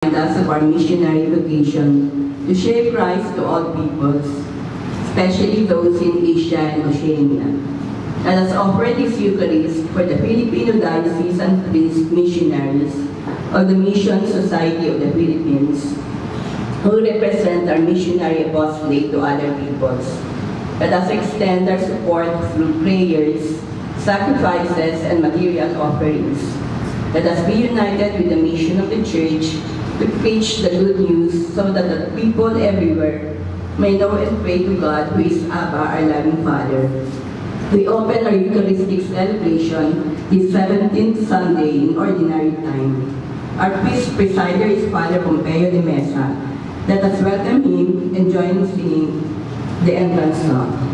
us of our missionary vocation to share Christ to all peoples, especially those in Asia and Oceania. Let us offer this Eucharist for the Filipino Diocese and Priest missionaries of the Mission Society of the Philippines, who represent our missionary apostolate to other peoples. Let us extend our support through prayers, sacrifices, and material offerings. Let us be united with the mission of the Church to preach the good news so that the people everywhere may know and pray to God, who is Abba, our loving Father. We open our Eucharistic celebration this 17th Sunday in Ordinary Time. Our priest presider is Father Pompeo de Mesa. Let us welcome him and join in singing the entrance song.